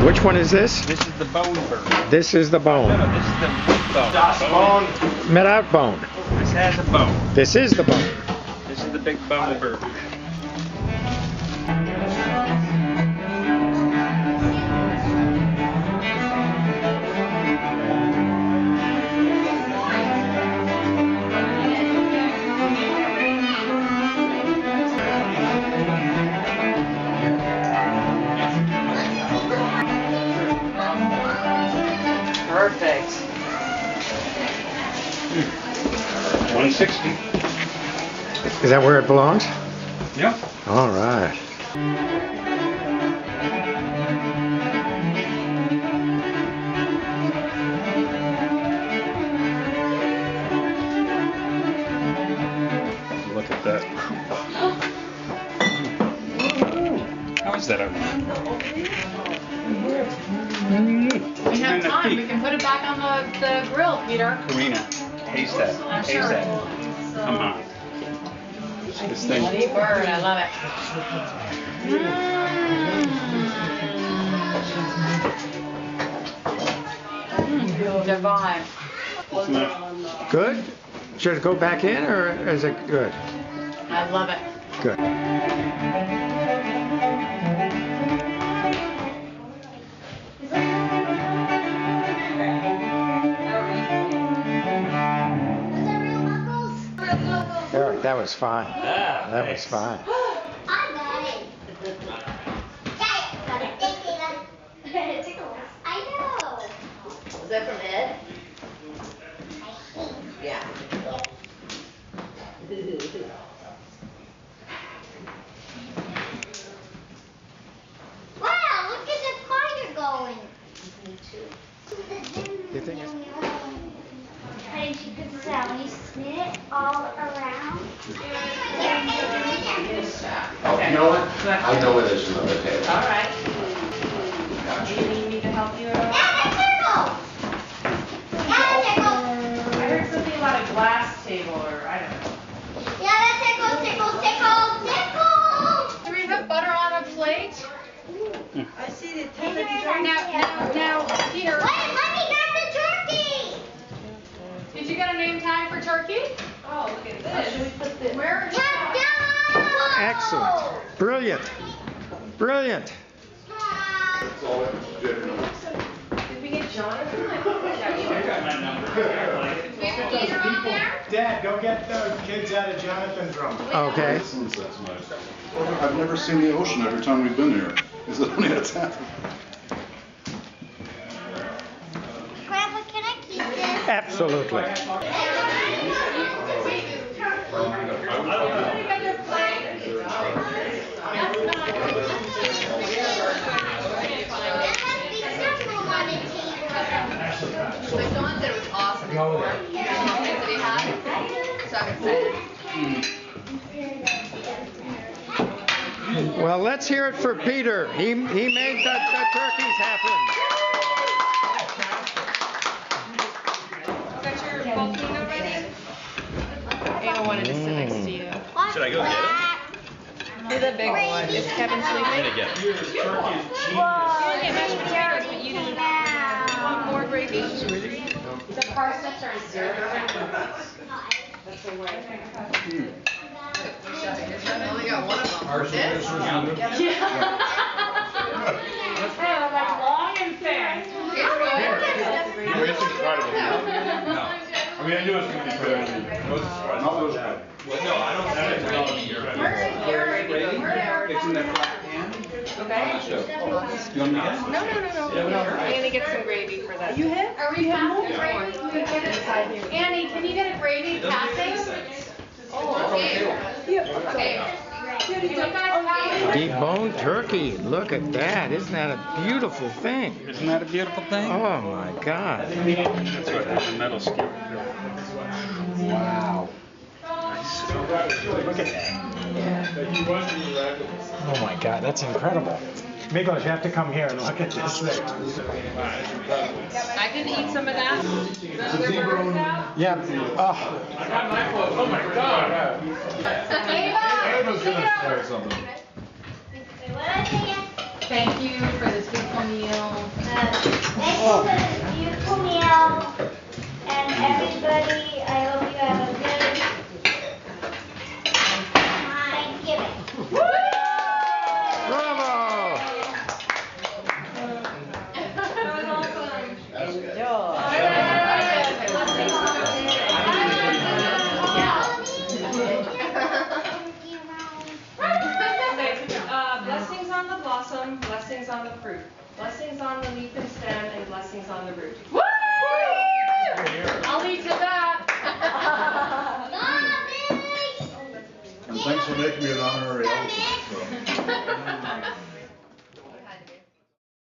Which one is this? This is the bone burger. This is the bone. No, this is the bone. Without bone. This has a bone. This is the bone. This is the big bone burger. Perfect. 160. Is that where it belongs? Yep. All right. Look at that. How is that open? We have time. We can put it back on the grill, Peter. Karina, taste that. I'm Taste sure. that. Come on. This thing. Bloody bird, I love it. Divine. Good? Should it go back in or is it good? I love it. Good. Eric, that was fine. That was fine. I got it. Got it. It tickles. I know. Is that from Ed? I think. Yeah. Wow, look at the fire going. You think it's... And you can sell when you spin it all around. Oh, you know what? I know where there's another table. All right. Do you need me to help you at all? Yeah, that tickles. I heard something about a glass table or I don't know. Yeah, that tickles, tickles, tickles, tickles. Do we have butter on a plate? I see the Now, Peter, Wait, let me get the turkey. did you get a name tag for turkey? Oh, look at this. Where is that? Touchdown. Excellent. Brilliant. Brilliant. Did we get Jonathan? I think we got you. Peter on there? Dad, go get the kids out of Jonathan's room. Okay. Sunsets nice. I've never seen the ocean every time we've been here. Is it only at happened? Grandpa, can I keep this? Absolutely. There must be several on the table. Like Dawn said, it was awesome. The things that he had. So I'm excited. Well, let's hear it for Peter. He made the turkeys happen. Got your volcano ready? Anna wanted to sit next to you. Should I go get it? Do the big one. Is Kevin sleeping? Get it. You didn't get mashed potatoes, but you didn't want more gravy. The parsnips are served. That's the way. I only got one of them. This? Yeah, like long and thin. It's incredible. I mean, I knew it was going to be good. Not those good. Well, no, I don't have it. It's in that flat pan. Okay. You want me to get it? No. I'm gonna get some gravy for that. You have? Are we passing gravy? Can we get it? Annie, can you get a gravy passing? Oh, okay. Okay. Can you guys pass? Deboned turkey. Look at that. Isn't that a beautiful thing? Isn't that a beautiful thing? Oh my God. That's what the metal skewer. Wow. Look at that. Oh my God, that's incredible. Migos, you have to come here and look at this thing. I can eat some of that. Yeah. Oh. Oh my God. Ava! Ava's gonna say something. What did I say? Thank you for this beautiful meal. Thanks for this beautiful meal. And everybody, I hope you have a good Thanksgiving. Bravo! Blessings on the blossom, blessings on the fruit, blessings on the leaf and stem, and blessings on the root. Woo! I'll lead to that. And thanks for making me an honorary elephant.